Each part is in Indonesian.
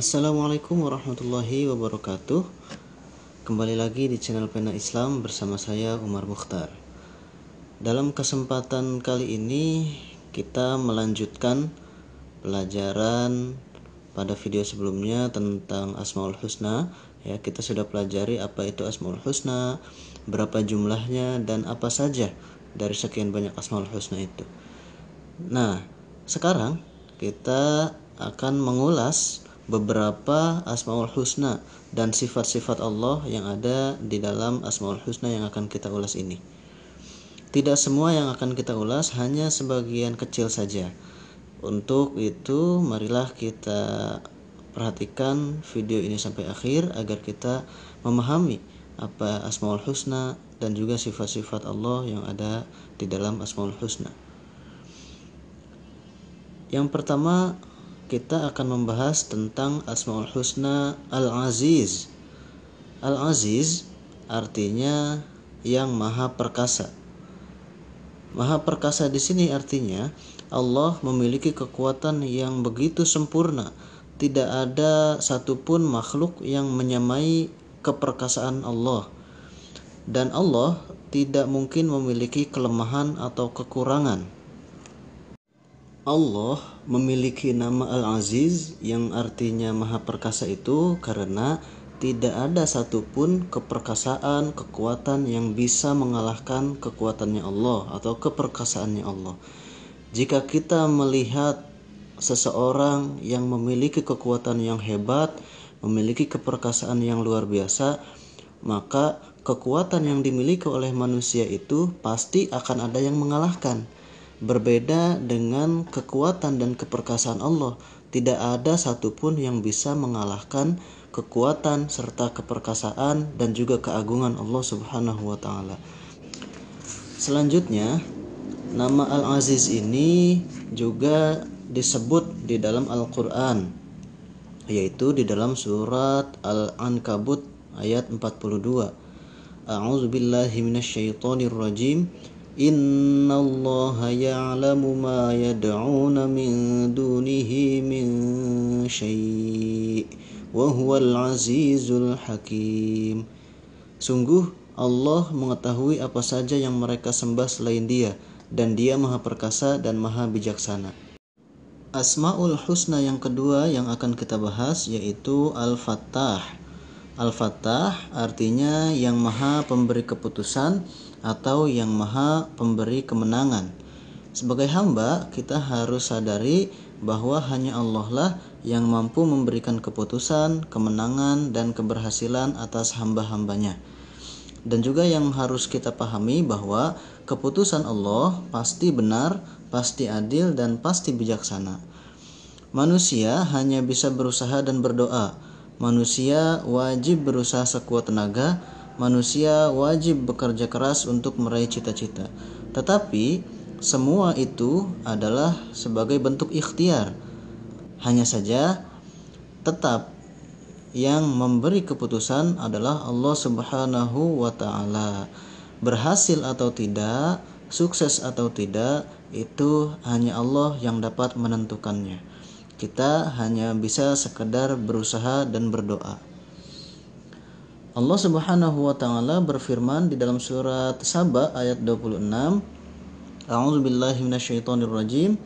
Assalamualaikum warahmatullahi wabarakatuh. Kembali lagi di channel Pena Islam bersama saya Umar Mukhtar. Dalam kesempatan kali ini kita melanjutkan pelajaran pada video sebelumnya tentang Asmaul Husna. Ya, kita sudah pelajari apa itu Asmaul Husna, berapa jumlahnya, dan apa saja dari sekian banyak Asmaul Husna itu. Nah, sekarang kita akan mengulas beberapa Asmaul Husna dan sifat-sifat Allah yang ada di dalam Asmaul Husna yang akan kita ulas ini. Tidak semua yang akan kita ulas, hanya sebagian kecil saja. Untuk itu, marilah kita perhatikan video ini sampai akhir agar kita memahami apa Asmaul Husna dan juga sifat-sifat Allah yang ada di dalam Asmaul Husna. Yang pertama, kita akan membahas tentang Asmaul Husna Al-Aziz. Al-Aziz artinya yang maha perkasa. Maha perkasa di sini artinya Allah memiliki kekuatan yang begitu sempurna. Tidak ada satupun makhluk yang menyamai keperkasaan Allah. Dan Allah tidak mungkin memiliki kelemahan atau kekurangan. Allah memiliki nama Al-Aziz yang artinya maha perkasa itu karena tidak ada satupun keperkasaan, kekuatan yang bisa mengalahkan kekuatannya Allah atau keperkasaannya Allah. Jika kita melihat seseorang yang memiliki kekuatan yang hebat, memiliki keperkasaan yang luar biasa, maka kekuatan yang dimiliki oleh manusia itu pasti akan ada yang mengalahkan. Berbeda dengan kekuatan dan keperkasaan Allah, tidak ada satupun yang bisa mengalahkan kekuatan serta keperkasaan dan juga keagungan Allah Subhanahu wa taala. Selanjutnya, nama Al-Aziz ini juga disebut di dalam Al-Qur'an, yaitu di dalam surat Al-Ankabut ayat 42. A'udzubillahi minasyaitonir rajim. Innallaha ya'lamu ma yad'una min dunihi min syai' wa huwal azizul hakim. Sungguh Allah mengetahui apa saja yang mereka sembah selain Dia, dan Dia Maha Perkasa dan Maha Bijaksana. Asmaul Husna yang kedua yang akan kita bahas yaitu Al-Fattah. Al-Fattah artinya yang maha pemberi keputusan atau yang maha pemberi kemenangan. Sebagai hamba, kita harus sadari bahwa hanya Allah lah yang mampu memberikan keputusan, kemenangan, dan keberhasilan atas hamba-hambanya. Dan juga yang harus kita pahami bahwa keputusan Allah pasti benar, pasti adil, dan pasti bijaksana. Manusia hanya bisa berusaha dan berdoa. Manusia wajib berusaha sekuat tenaga. Manusia wajib bekerja keras untuk meraih cita-cita. Tetapi semua itu adalah sebagai bentuk ikhtiar. Hanya saja tetap yang memberi keputusan adalah Allah Subhanahu wa taala. Berhasil atau tidak, sukses atau tidak, itu hanya Allah yang dapat menentukannya. Kita hanya bisa sekedar berusaha dan berdoa. Allah Subhanahu wa taala berfirman di dalam surat Saba ayat 26. A'udzubillahi minasyaitonir rajim.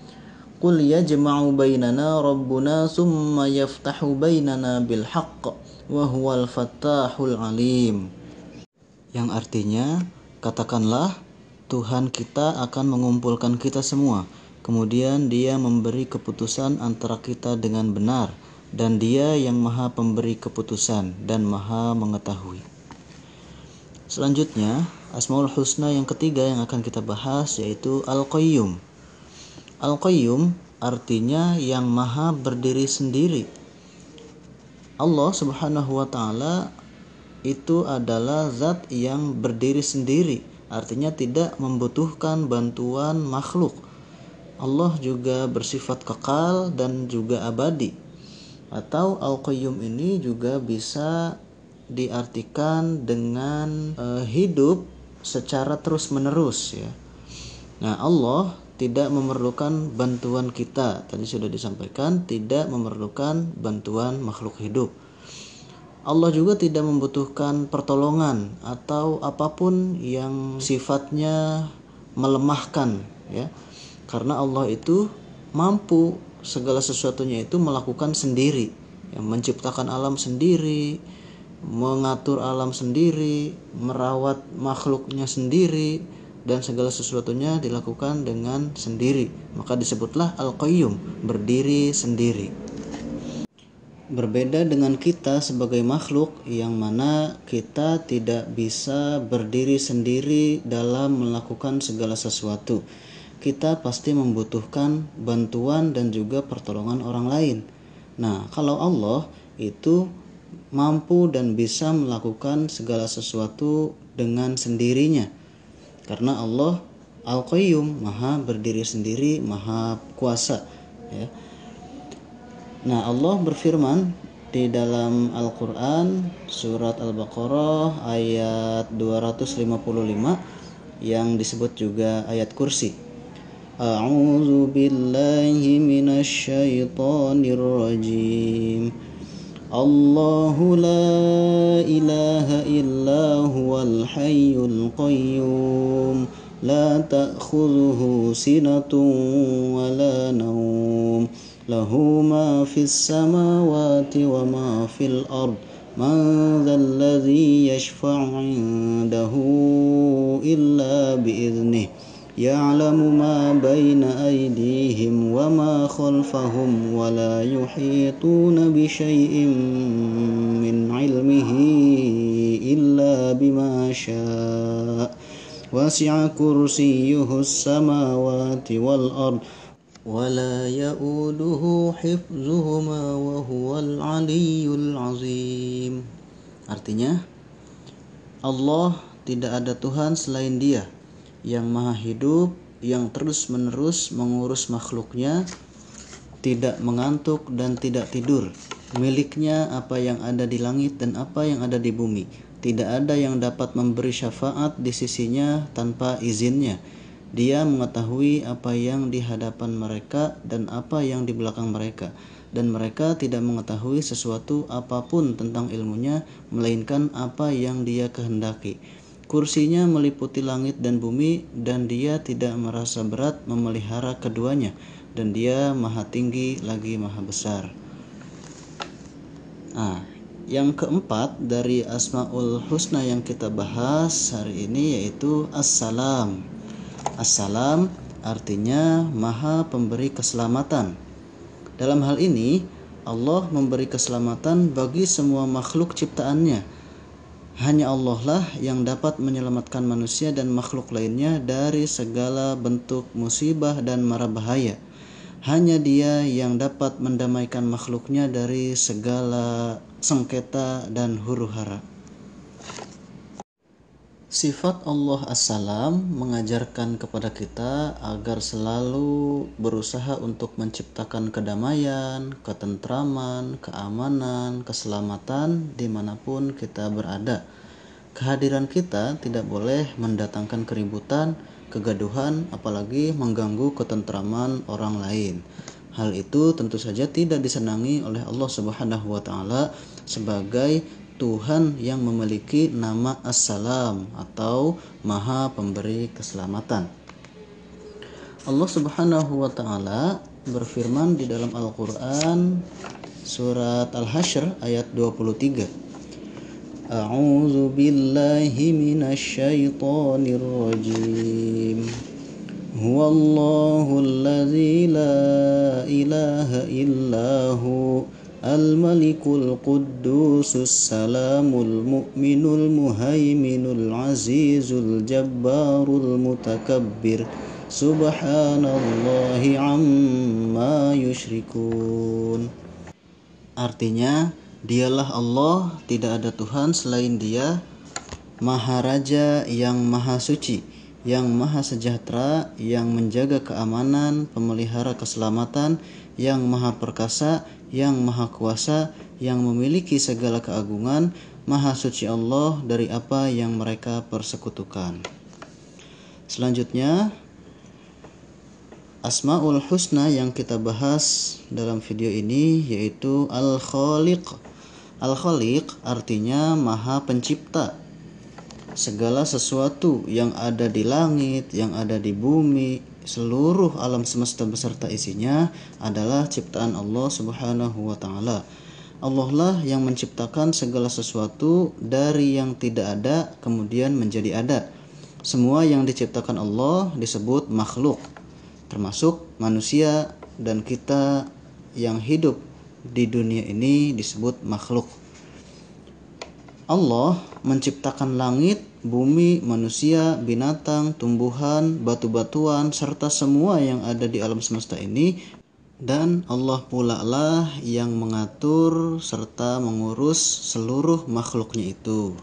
Qul yajma'u bainana rabbuna tsumma yaftahu bainana bil haqq wa huwal fattahul alim. Yang artinya, katakanlah Tuhan kita akan mengumpulkan kita semua. Kemudian Dia memberi keputusan antara kita dengan benar, dan Dia yang maha pemberi keputusan dan maha mengetahui. Selanjutnya, Asmaul Husna yang ketiga yang akan kita bahas yaitu Al-Qayyum. Al-Qayyum artinya yang maha berdiri sendiri. Allah Subhanahu wa taala itu adalah zat yang berdiri sendiri, artinya tidak membutuhkan bantuan makhluk. Allah juga bersifat kekal dan juga abadi. Atau Al-Qayyum ini juga bisa diartikan dengan hidup secara terus-menerus ya. Nah, Allah tidak memerlukan bantuan kita. Tadi sudah disampaikan, tidak memerlukan bantuan makhluk hidup. Allah juga tidak membutuhkan pertolongan atau apapun yang sifatnya melemahkan, ya. Karena Allah itu mampu segala sesuatunya itu melakukan sendiri, yang menciptakan alam sendiri, mengatur alam sendiri, merawat makhluknya sendiri, dan segala sesuatunya dilakukan dengan sendiri. Maka disebutlah Al-Qayyum, berdiri sendiri. Berbeda dengan kita sebagai makhluk yang mana kita tidak bisa berdiri sendiri dalam melakukan segala sesuatu. Kita pasti membutuhkan bantuan dan juga pertolongan orang lain. Nah, kalau Allah itu mampu dan bisa melakukan segala sesuatu dengan sendirinya. Karena Allah Al-Qayyum, maha berdiri sendiri, maha kuasa, ya. Nah, Allah berfirman di dalam Al-Quran surat Al-Baqarah ayat 255 yang disebut juga ayat kursi. A'udzu billahi minasy syaithanir rajim. Allahu la ilaha illa huwal hayyul qayyum la ta'khudhuhu sinatun wa la nawm lahu ma fis samawati wa ma fil ard man dhal ladzi yashfa'u 'indahu illa bi'idhnihi يعلم ما بين أيديهم وما خلفهم ولا يحيطون بشيء من علمه إلا بما شاء وسع كرسيه السماوات والأرض ولا يؤوده حفظهما وهو العلي العظيم. Artinya, Allah tidak ada Tuhan selain Dia yang maha hidup, yang terus-menerus mengurus makhluknya, tidak mengantuk dan tidak tidur. Miliknya apa yang ada di langit dan apa yang ada di bumi. Tidak ada yang dapat memberi syafaat di sisinya tanpa izinnya. Dia mengetahui apa yang di hadapan mereka dan apa yang di belakang mereka. Dan mereka tidak mengetahui sesuatu apapun tentang ilmunya, melainkan apa yang Dia kehendaki. Kursinya meliputi langit dan bumi, dan Dia tidak merasa berat memelihara keduanya, dan Dia maha tinggi lagi maha besar. Yang keempat dari Asmaul Husna yang kita bahas hari ini yaitu As-Salam. As-Salam artinya maha pemberi keselamatan. Dalam hal ini Allah memberi keselamatan bagi semua makhluk ciptaannya. Hanya Allah lah yang dapat menyelamatkan manusia dan makhluk lainnya dari segala bentuk musibah dan mara bahaya. Hanya Dia yang dapat mendamaikan makhluknya dari segala sengketa dan huru-hara. Sifat Allah As-Salam mengajarkan kepada kita agar selalu berusaha untuk menciptakan kedamaian, ketentraman, keamanan, keselamatan dimanapun kita berada. Kehadiran kita tidak boleh mendatangkan keributan, kegaduhan, apalagi mengganggu ketentraman orang lain. Hal itu tentu saja tidak disenangi oleh Allah Subhanahu wa taala sebagai Tuhan yang memiliki nama As-Salam atau Maha Pemberi Keselamatan. Allah Subhanahu wa taala berfirman di dalam Al-Qur'an surat Al-Hasyr ayat 23. A'udzu billahi minasy syaithanir rajim. Huwallahul ladzi la ilaha illahu Al-Malikul Quddusus Salamul Mu'minul Muhaiminul Azizul Jabbarul Mutakabbir Subhanallahi amma yusyrikun. Artinya, Dialah Allah, tidak ada Tuhan selain Dia, Maha Raja yang Maha Suci, yang Maha Sejahtera, yang menjaga keamanan, pemelihara keselamatan, yang Maha Perkasa, yang Maha Kuasa, yang memiliki segala keagungan. Maha Suci Allah dari apa yang mereka persekutukan. Selanjutnya, Asmaul Husna yang kita bahas dalam video ini yaitu Al-Khaliq. Al-Khaliq artinya Maha Pencipta. Segala sesuatu yang ada di langit, yang ada di bumi, seluruh alam semesta beserta isinya adalah ciptaan Allah Subhanahu wa taala. Allah lah yang menciptakan segala sesuatu dari yang tidak ada kemudian menjadi ada. Semua yang diciptakan Allah disebut makhluk, termasuk manusia dan kita yang hidup di dunia ini disebut makhluk. Allah menciptakan langit, bumi, manusia, binatang, tumbuhan, batu-batuan, serta semua yang ada di alam semesta ini, dan Allah pula lah yang mengatur serta mengurus seluruh makhluknya itu.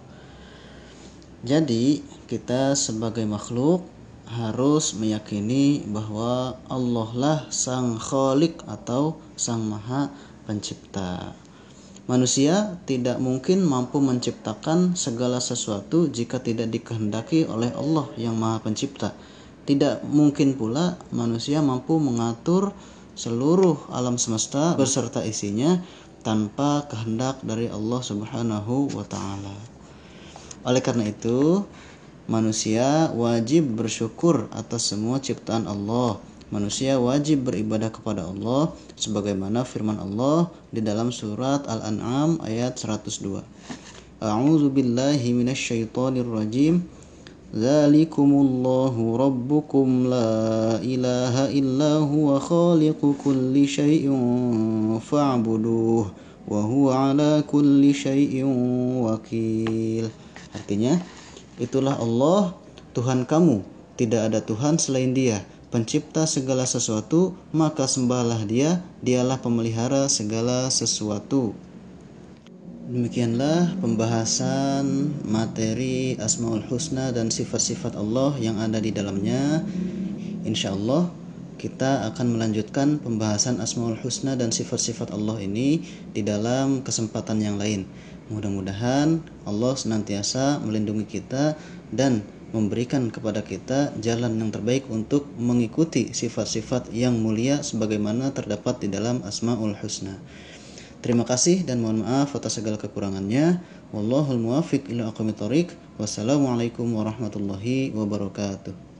Jadi kita sebagai makhluk harus meyakini bahwa Allah lah sang Khaliq atau sang Maha Pencipta. Manusia tidak mungkin mampu menciptakan segala sesuatu jika tidak dikehendaki oleh Allah yang Maha Pencipta. Tidak mungkin pula manusia mampu mengatur seluruh alam semesta beserta isinya tanpa kehendak dari Allah Subhanahu wa taala. Oleh karena itu, manusia wajib bersyukur atas semua ciptaan Allah. Manusia wajib beribadah kepada Allah sebagaimana firman Allah di dalam surat Al-An'am ayat 102. A'udzu billahi minasyaitonir rajim. Dzalikumullahu rabbukum la ilaha illa huwa khaliqu kulli syai'in fa'buduh wa huwa ala kulli syai'in wakil. Artinya, itulah Allah, Tuhan kamu, tidak ada Tuhan selain Dia, pencipta segala sesuatu, maka sembahlah Dia, Dialah pemelihara segala sesuatu. Demikianlah pembahasan materi Asmaul Husna dan sifat-sifat Allah yang ada di dalamnya. Insyaallah kita akan melanjutkan pembahasan Asmaul Husna dan sifat-sifat Allah ini di dalam kesempatan yang lain. Mudah-mudahan Allah senantiasa melindungi kita dan memberikan kepada kita jalan yang terbaik untuk mengikuti sifat-sifat yang mulia sebagaimana terdapat di dalam Asmaul Husna. Terima kasih dan mohon maaf atas segala kekurangannya. Wallahul muwaffiq ila aqwamit thoriq. Wassalamualaikum warahmatullahi wabarakatuh.